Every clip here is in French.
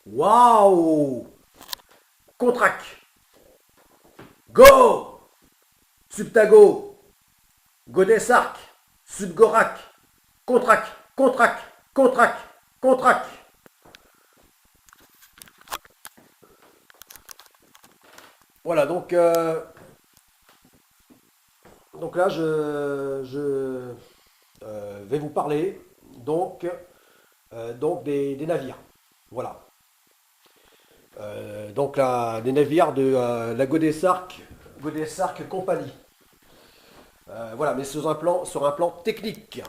Waouh! Contrac. Go! Subtago. Godesarc. Subgorac. Contrac. Contrac. Contrac. Contrac. Voilà, donc là, je vais vous parler donc des navires. Voilà. Donc là, des navires de la Godesarc Compagnie. Voilà, mais sur un plan technique.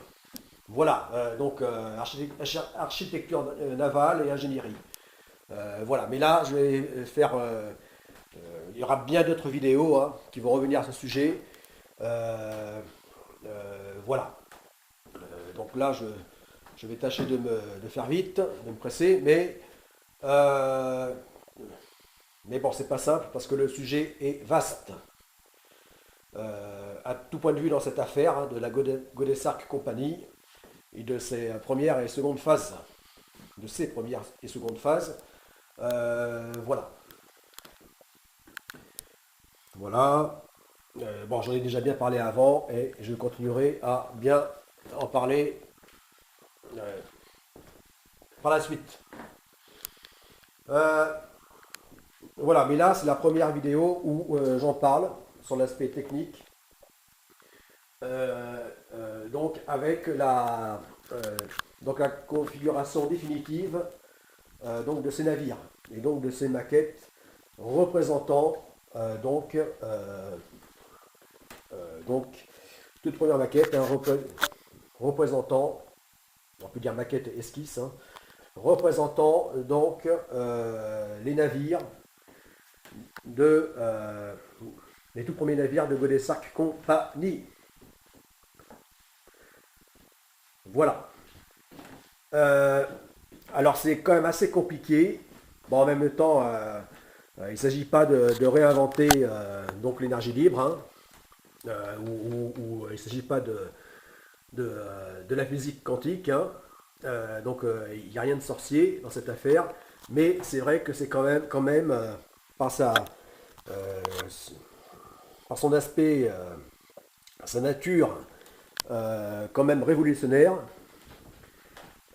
Voilà, architecture navale et ingénierie. Voilà, mais là, je vais faire. Il y aura bien d'autres vidéos hein, qui vont revenir à ce sujet. Voilà. Donc là, je vais tâcher de faire vite, de me presser, euh, mais bon, c'est pas simple parce que le sujet est vaste. À tout point de vue dans cette affaire hein, de la Godesarc Compagnie et de ses premières et secondes phases. De ses premières et secondes phases. Voilà. Voilà. Bon, j'en ai déjà bien parlé avant et je continuerai à bien en parler euh, par la suite. Euh, voilà, mais là, c'est la première vidéo où j'en parle sur l'aspect technique. Donc, avec donc la configuration définitive donc de ces navires et donc de ces maquettes représentant donc toute première maquette hein, représentant, on peut dire maquette esquisse, hein, représentant les navires les tout premiers navires de Godesarc Compagnie. Voilà. Euh, alors c'est quand même assez compliqué. Bon, en même temps, il ne s'agit pas de réinventer donc l'énergie libre, hein, il ne s'agit pas de la physique quantique. Hein. Il n'y a rien de sorcier dans cette affaire, mais c'est vrai que c'est quand même par euh, par son aspect, sa nature, quand même révolutionnaire,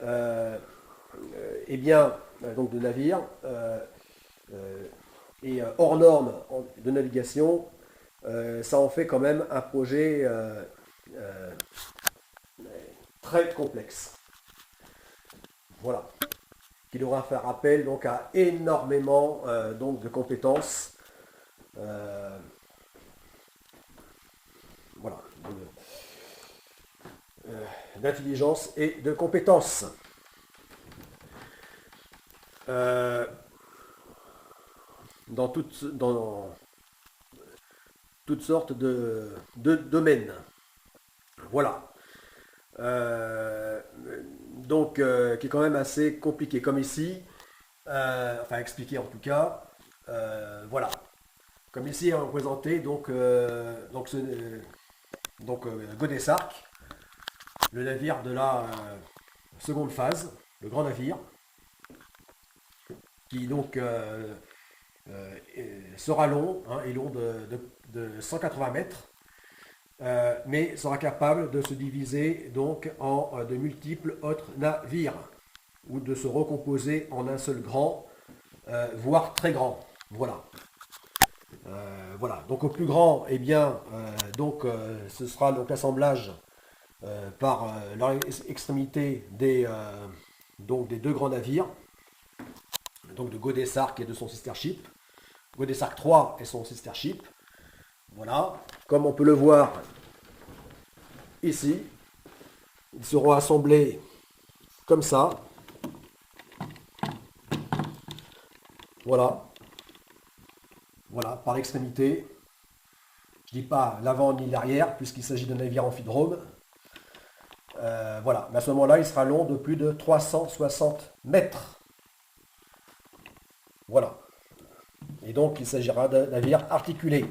euh, et bien donc de navire et hors norme de navigation, ça en fait quand même un projet euh, très complexe. Voilà, qui devra faire appel donc à énormément donc de compétences, euh, voilà, d'intelligence et de compétences. Euh, dans toutes sortes de domaines. Voilà. Euh, qui est quand même assez compliqué. Comme ici, enfin expliqué en tout cas. Voilà. Comme ici représenté Godesarc, le navire de la seconde phase, le grand navire, qui euh, sera long, hein, et long de 180 mètres, mais sera capable de se diviser donc en de multiples autres navires, ou de se recomposer en un seul grand, voire très grand. Voilà. Voilà. Donc au plus grand, eh bien, ce sera donc l'assemblage par l'extrémité des deux grands navires, donc de Godesarc et de son sister ship. Godesarc 3 et son sister ship. Voilà. Comme on peut le voir ici, ils seront assemblés comme ça. Voilà. Voilà, par l'extrémité. Je ne dis pas l'avant ni l'arrière, puisqu'il s'agit d'un navire amphidrome. Voilà. Mais à ce moment-là, il sera long de plus de 360 mètres. Voilà. Et donc, il s'agira d'un navire articulé.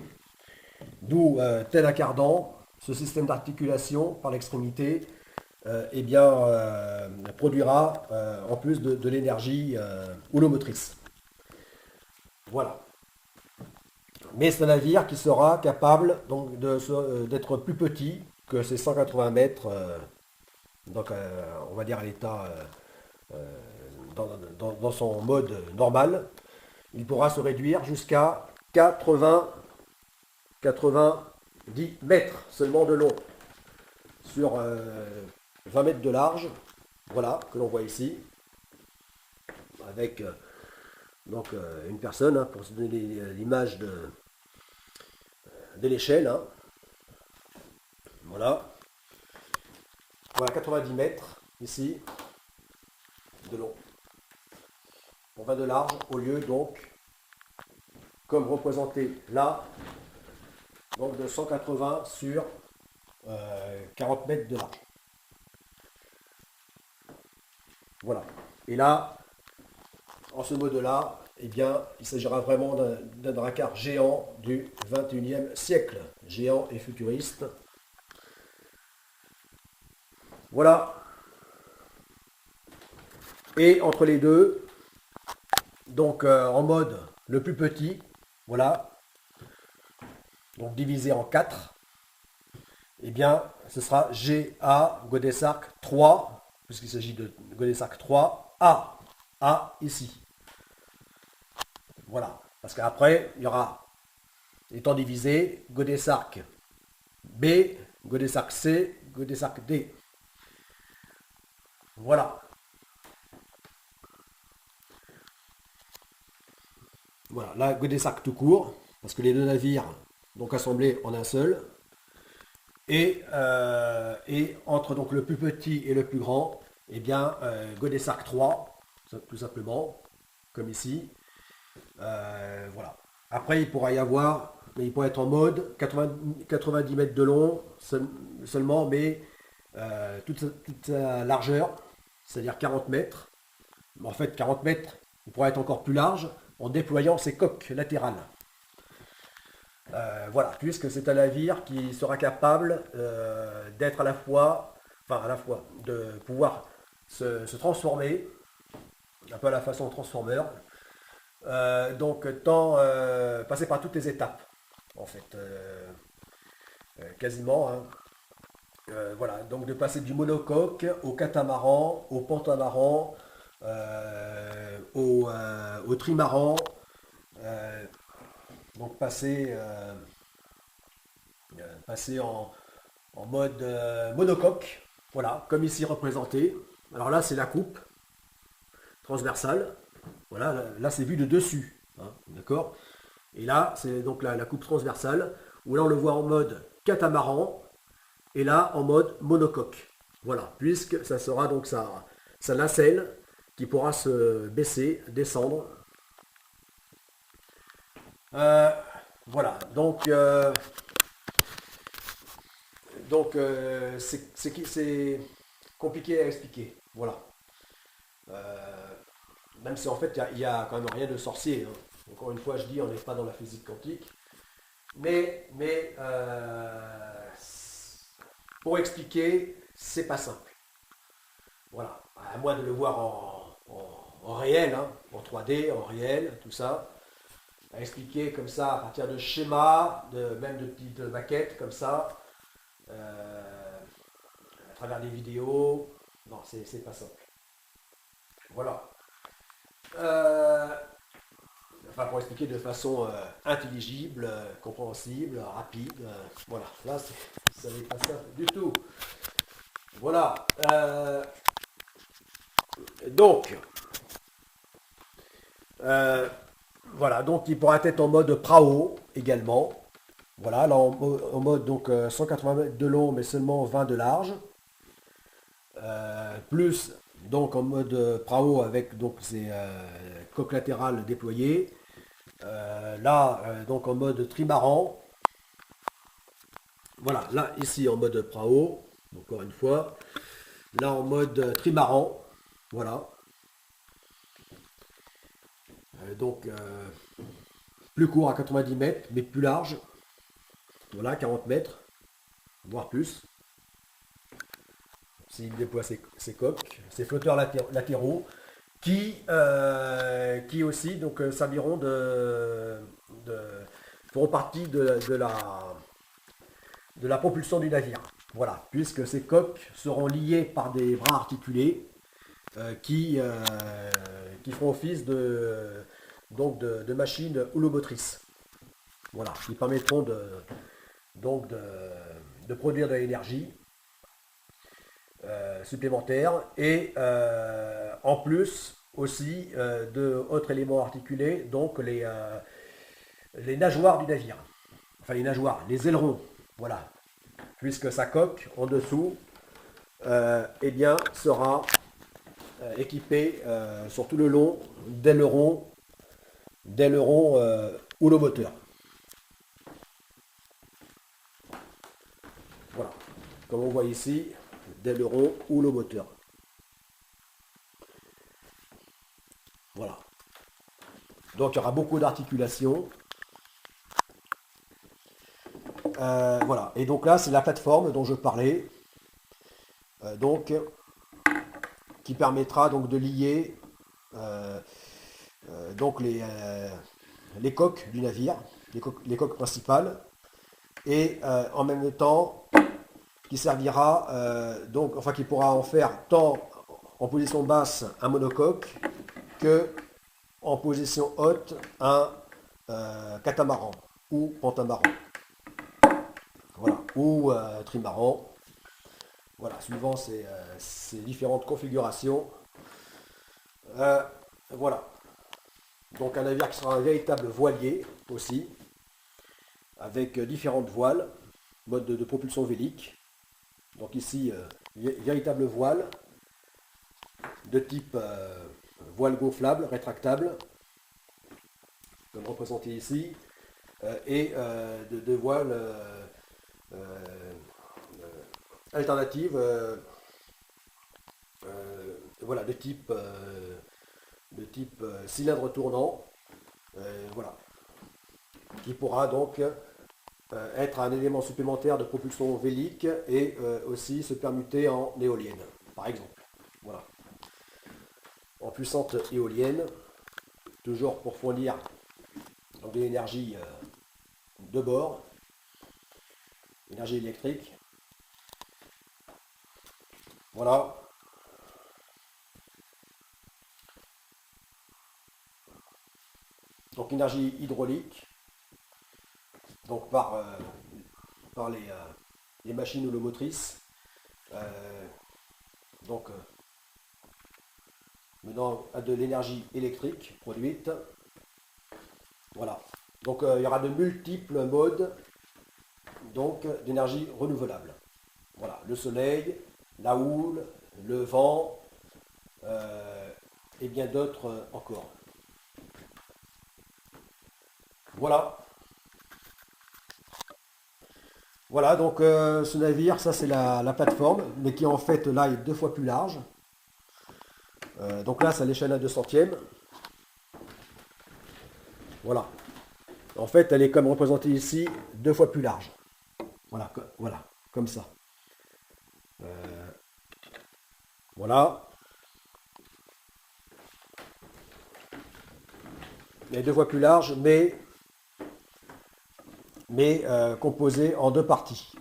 D'où tel un cardan, ce système d'articulation par l'extrémité eh bien, produira en plus de l'énergie houlomotrice. Voilà. Mais c'est un navire qui sera capable donc d'être plus petit que ces 180 mètres, donc on va dire à l'état dans son mode normal. Il pourra se réduire jusqu'à 90 mètres seulement de long sur 20 mètres de large, voilà, que l'on voit ici, avec une personne, hein, pour se donner l'image de l'échelle. Hein. Voilà. Voilà, 90 mètres ici de long. Pour 20 de large, au lieu donc, comme représenté là, donc de 180 sur 40 mètres de large. Voilà. Et là, en ce mode-là, eh bien, il s'agira vraiment d'un dracard géant du 21e siècle, géant et futuriste. Voilà. Et entre les deux, donc en mode le plus petit, voilà, donc divisé en 4, eh bien, ce sera GA Godesarc 3, puisqu'il s'agit de Godesarc 3, A ici. Voilà, parce qu'après, il y aura, étant divisé, Godesarc B, Godesarc C, Godesarc D. Voilà. Voilà, là, Godesarc tout court, parce que les deux navires, donc assemblés en un seul. Et entre donc le plus petit et le plus grand, eh bien, Godesarc 3, tout simplement, comme ici. Voilà. Après, il pourra y avoir, il pourrait être en mode 90 mètres de long seulement, mais toute sa largeur, c'est-à-dire 40 mètres. En fait, 40 mètres, il pourra être encore plus large en déployant ses coques latérales. Voilà, puisque c'est un navire qui sera capable d'être à la fois, de pouvoir se transformer, un peu à la façon Transformer, donc tant passer par toutes les étapes, en fait, quasiment. Hein. Voilà, donc de passer du monocoque au catamaran, au pentamaran, au trimaran, donc passer en mode monocoque, voilà, comme ici représenté. Alors là, c'est la coupe transversale. Voilà, là c'est vu de dessus, hein, d'accord. Et là, c'est donc la coupe transversale, où là on le voit en mode catamaran, et là en mode monocoque. Voilà, puisque ça sera donc sa nacelle qui pourra se baisser, descendre. Voilà, c'est compliqué à expliquer. Voilà. Même si en fait il y a quand même rien de sorcier. Hein. Encore une fois, je dis, on n'est pas dans la physique quantique. Mais pour expliquer, c'est pas simple. Voilà. À moins de le voir en réel, hein, en 3D, en réel, tout ça. À expliquer comme ça, à partir de schémas, même de petites maquettes comme ça, à travers des vidéos. Non, c'est pas simple. Voilà. Enfin, pour expliquer de façon intelligible, compréhensible, rapide. Voilà, là, ça n'est pas simple du tout. Voilà. Donc, voilà, donc il pourra être en mode Prao également. Voilà, là en mode donc 180 mètres de long, mais seulement 20 de large. Plus donc en mode Prao avec donc ses coques latérales déployées. Là, donc en mode trimaran. Voilà, là, ici en mode Prao, encore une fois. Là en mode trimaran. Voilà. Donc, plus court à 90 mètres, mais plus large. Voilà, 40 mètres, voire plus. s'il déploie ses coques, ses flotteurs latéraux, qui aussi donc serviront feront partie de la propulsion du navire. Voilà, puisque ces coques seront liées par des bras articulés qui feront office de machines houlomotrices. Voilà, qui permettront de produire de l'énergie supplémentaire et en plus aussi d'autres éléments articulés, donc les nageoires du navire, enfin les nageoires, les ailerons, voilà, puisque sa coque en dessous eh bien, sera équipée sur tout le long d'ailerons houlomoteurs. Voilà, comme on voit ici, d'ailerons houlomoteurs. Voilà. Donc il y aura beaucoup d'articulations. Voilà. Et donc là, c'est la plateforme dont je parlais. Donc, qui permettra donc de lier donc les coques du navire, les coques principales, et en même temps qui servira donc, enfin qui pourra en faire tant en position basse un monocoque que en position haute un catamaran ou pentamaran. Voilà, ou trimaran. Voilà, suivant ces différentes configurations. Voilà. Donc un navire qui sera un véritable voilier aussi, avec différentes voiles, mode de propulsion vélique. Donc ici, véritable voile de type voile gonflable, rétractable, comme représenté ici, et de voiles alternatives, voilà, de type cylindre tournant, voilà, qui pourra donc être un élément supplémentaire de propulsion vélique et aussi se permuter en éolienne, par exemple. Voilà. En puissante éolienne, toujours pour fournir donc de l'énergie de bord, énergie électrique. Voilà. Donc énergie hydraulique, donc par les machines houlomotrices, donc menant à de l'énergie électrique produite. Voilà. Donc il y aura de multiples modes donc d'énergie renouvelable. Voilà, le soleil, la houle, le vent et bien d'autres encore. Voilà. Voilà, donc ce navire, ça c'est la plateforme, mais qui en fait là est 2 fois plus large. Donc là, c'est l'échelle à 200e. Voilà. En fait, elle est comme représentée ici 2 fois plus large. Voilà, voilà, comme ça. Voilà. Elle est 2 fois plus large, mais composée en 2 parties.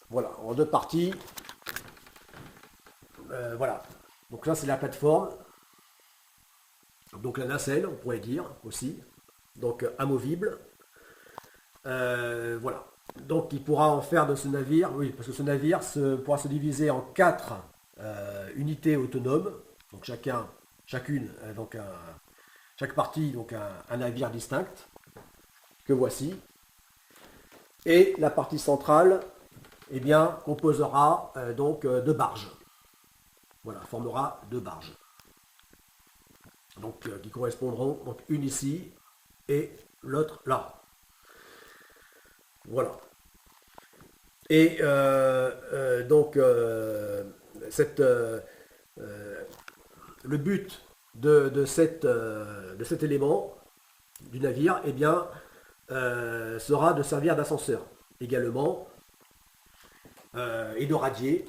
Voilà, en 2 parties. Voilà. Donc là, c'est la plateforme. Donc la nacelle, on pourrait dire aussi. Donc amovible. Voilà. Donc il pourra en faire de ce navire, oui, parce que ce navire pourra se diviser en 4 unités autonomes. Donc chacune, donc chaque partie, donc un navire distinct, que voici. Et la partie centrale, eh bien, composera donc 2 barges. Voilà, formera 2 barges. Donc qui correspondront, donc une ici et l'autre là. Voilà. Et donc le but de cet élément du navire, eh bien, sera de servir d'ascenseur également, et de radier.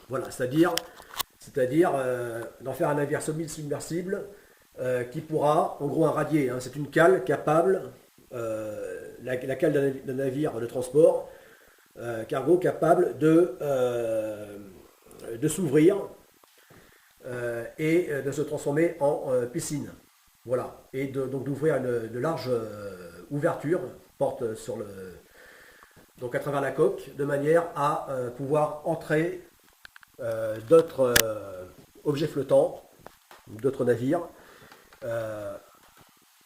Voilà, c'est-à-dire d'en faire un navire semi-submersible qui pourra, en gros un radier, hein, c'est une cale capable, la cale d'un navire de transport, cargo capable de s'ouvrir et de se transformer en piscine. Voilà, et donc d'ouvrir de larges ouvertures, portes sur donc à travers la coque, de manière à pouvoir entrer d'autres objets flottants, d'autres navires,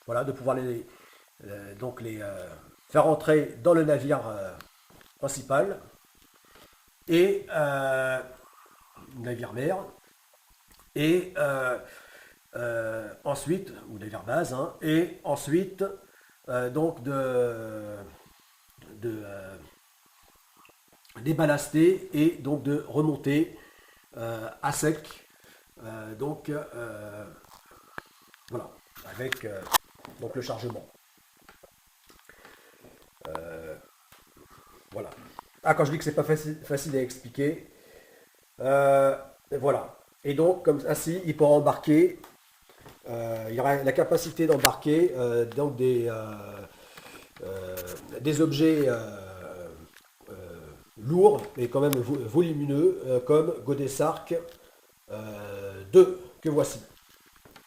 voilà, de pouvoir donc les faire entrer dans le navire principal et navire mère et ensuite, ou navire base, hein, et ensuite donc déballaster et donc de remonter à sec, donc voilà, avec donc le chargement. Voilà. Ah, quand je dis que c'est pas facile à expliquer, voilà. Et donc, comme ainsi, il pourra embarquer. Il y aura la capacité d'embarquer donc des objets lourds, mais quand même volumineux, comme Godesarc 2, que voici.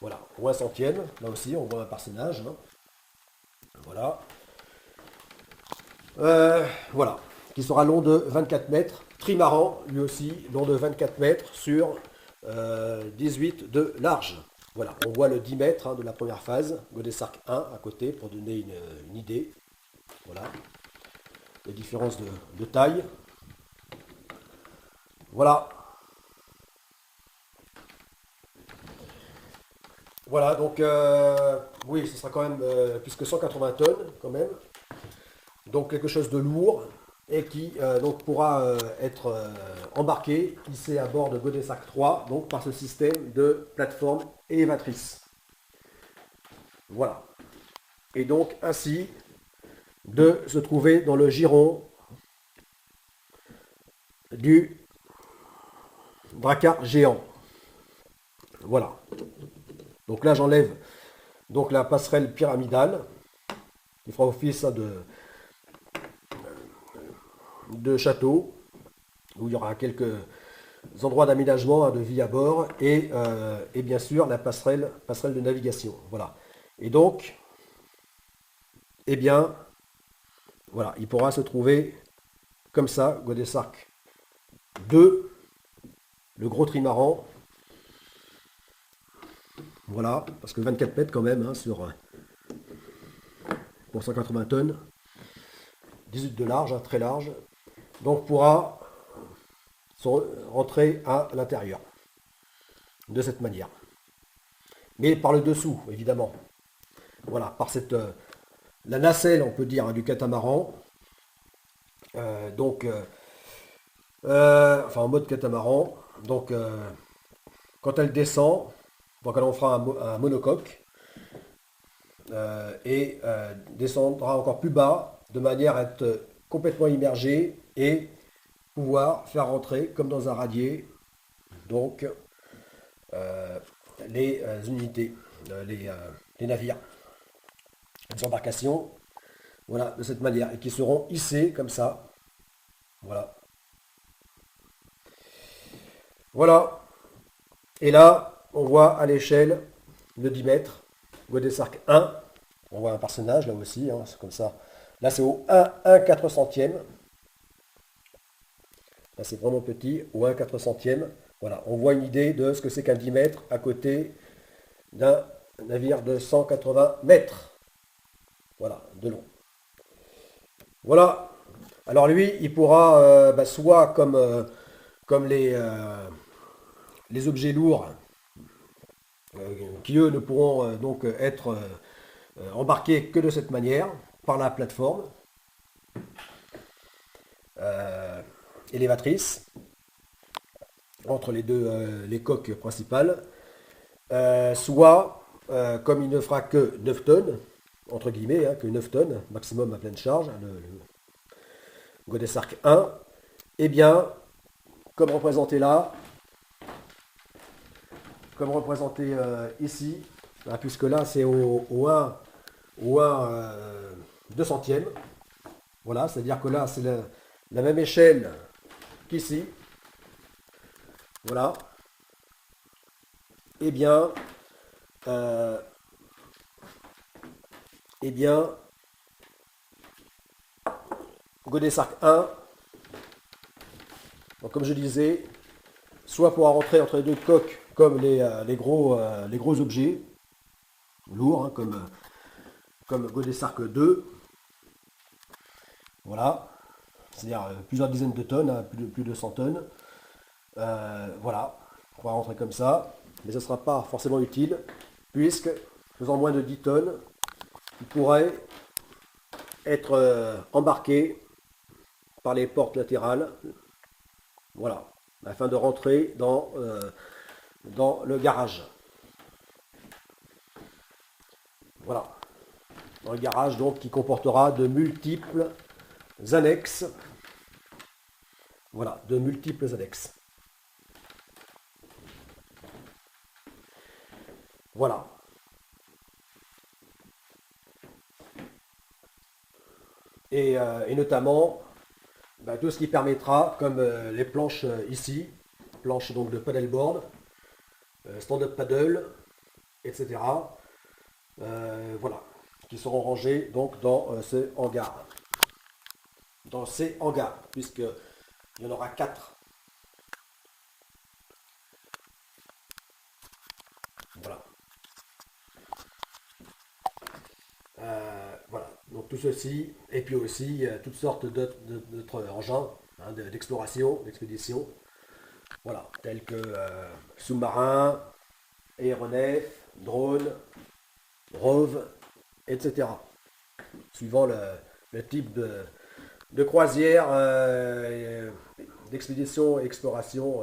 Voilà, ou un centième, là aussi, on voit un personnage. Hein. Voilà. Voilà, qui sera long de 24 mètres, trimaran, lui aussi, long de 24 mètres sur 18 de large. Voilà, on voit le 10 mètres hein, de la première phase, Godesarc 1 à côté, pour donner une idée. Voilà, les différences de taille. Voilà. Voilà, donc oui, ce sera quand même plus que 180 tonnes quand même. Donc quelque chose de lourd et qui donc pourra être embarqué, hissé à bord de Godesarc 3, donc par ce système de plateforme élévatrice. Voilà. Et donc ainsi de se trouver dans le giron du Drakkar géant. Voilà. Donc là j'enlève donc la passerelle pyramidale qui fera office hein, de château où il y aura quelques endroits d'aménagement hein, de vie à bord et bien sûr la passerelle de navigation. Voilà. Et donc, eh bien, voilà, il pourra se trouver comme ça, Godesarc 2, le gros trimaran. Voilà, parce que 24 mètres quand même, hein, pour 180 tonnes, 18 de large, hein, très large. Donc pourra rentrer à l'intérieur de cette manière. Mais par le dessous, évidemment. Voilà, par la nacelle, on peut dire, hein, du catamaran. Donc, enfin en mode catamaran. Donc, quand elle descend, donc elle en fera un monocoque et descendra encore plus bas de manière à être complètement immergée et pouvoir faire rentrer, comme dans un radier, donc les unités, les navires, les embarcations, voilà, de cette manière, et qui seront hissés comme ça. Voilà. Voilà. Et là, on voit à l'échelle de 10 mètres, Godesarc 1. On voit un personnage là aussi, hein, c'est comme ça. Là, c'est au 1,4 centième. Là, c'est vraiment petit, au 1,4 centième. Voilà, on voit une idée de ce que c'est qu'un 10 mètres à côté d'un navire de 180 mètres. Voilà, de long. Voilà. Alors lui, il pourra, soit comme les objets lourds, qui eux ne pourront donc être embarqués que de cette manière, par la plateforme élévatrice, entre les coques principales, soit comme il ne fera que 9 tonnes, entre guillemets, hein, que 9 tonnes maximum à pleine charge, le Godesarc 1, Eh bien, comme représenté là, comme représenté ici, hein, puisque là c'est au 1 200e. Voilà, c'est-à-dire que là c'est la même échelle qu'ici. Voilà. Eh bien, euh, eh bien, Godesarc 1, donc comme je disais, soit pour rentrer entre les deux coques comme les gros objets lourds, hein, comme Godesarc 2, voilà, c'est-à-dire plusieurs dizaines de tonnes, hein, plus de 100 tonnes. Voilà, on va rentrer comme ça, mais ce ne sera pas forcément utile, puisque faisant moins de 10 tonnes, il pourrait être embarqué par les portes latérales, voilà, afin de rentrer dans le garage. Voilà, dans le garage donc qui comportera de multiples annexes. Voilà, de multiples annexes. Voilà. Et notamment tout ce qui permettra, comme les planches ici, planches donc de paddleboard, stand-up paddle, etc. Voilà, qui seront rangés donc dans ce hangar. Dans ces hangars, puisqu'il y en aura 4. Voilà. Voilà, donc tout ceci, et puis aussi toutes sortes d'autres engins d'exploration, d'expédition, voilà, tels que sous-marins, aéronefs, drones, roves, etc. Suivant le type de croisière, d'expédition et exploration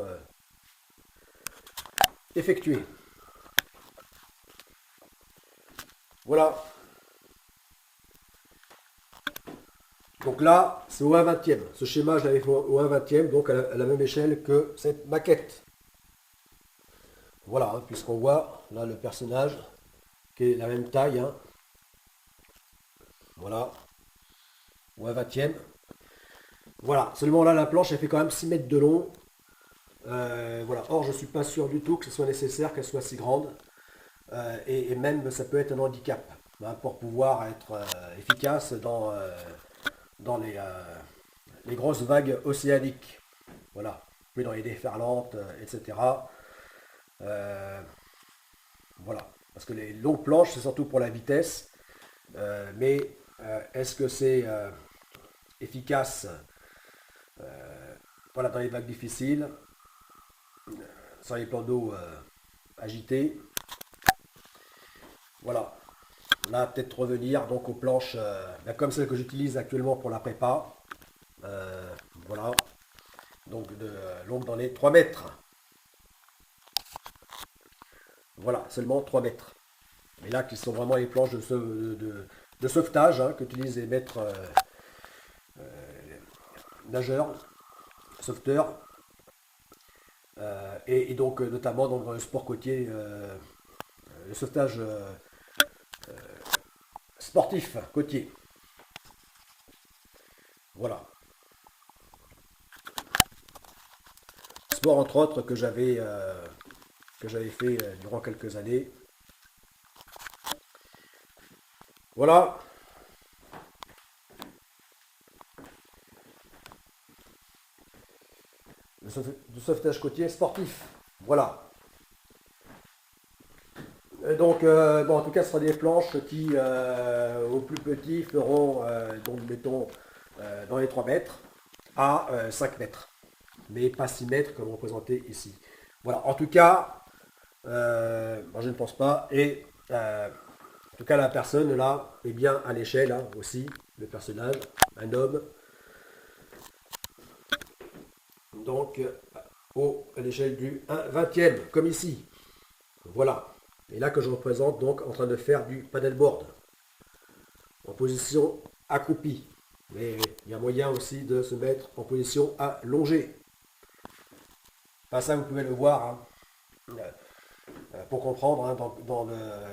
effectuée. Voilà. Donc là, c'est au 1/20e. Ce schéma, je l'avais fait au 1/20e, donc à la même échelle que cette maquette. Voilà, hein, puisqu'on voit là le personnage qui est la même taille. Hein. Voilà, au 1/20e. Voilà, seulement là, la planche, elle fait quand même 6 mètres de long. Voilà. Or, je ne suis pas sûr du tout que ce soit nécessaire qu'elle soit si grande. Et même, ça peut être un handicap hein, pour pouvoir être efficace dans les grosses vagues océaniques. Voilà, puis dans les déferlantes, etc. Voilà, parce que les longues planches, c'est surtout pour la vitesse. Mais est-ce que c'est efficace voilà, dans les vagues difficiles, sur les plans d'eau agités? Voilà. Là, peut-être revenir donc aux planches comme celles que j'utilise actuellement pour la prépa. Voilà. Donc longue dans les 3 mètres. Voilà, seulement 3 mètres. Et là, qui sont vraiment les planches de sauvetage hein, qu'utilisent les maîtres nageurs, sauveteurs. Et donc, notamment dans le sport côtier, le sauvetage sportif côtier. Voilà. Sport entre autres que j'avais fait durant quelques années. Voilà. Du sauvetage côtier sportif. Voilà. Et donc, bon, en tout cas, ce sera des planches qui, au plus petit, feront, donc, mettons, dans les 3 mètres à 5 mètres. Mais pas 6 mètres comme représenté ici. Voilà. En tout cas, moi, je ne pense pas. Et en tout cas, la personne là est bien à l'échelle hein, aussi, le personnage, un homme. Donc, à l'échelle du 1/20e, comme ici. Voilà. Et là que je représente donc en train de faire du paddleboard en position accroupie. Mais il y a moyen aussi de se mettre en position allongée. Enfin, ça, vous pouvez le voir, hein, pour comprendre, hein, dans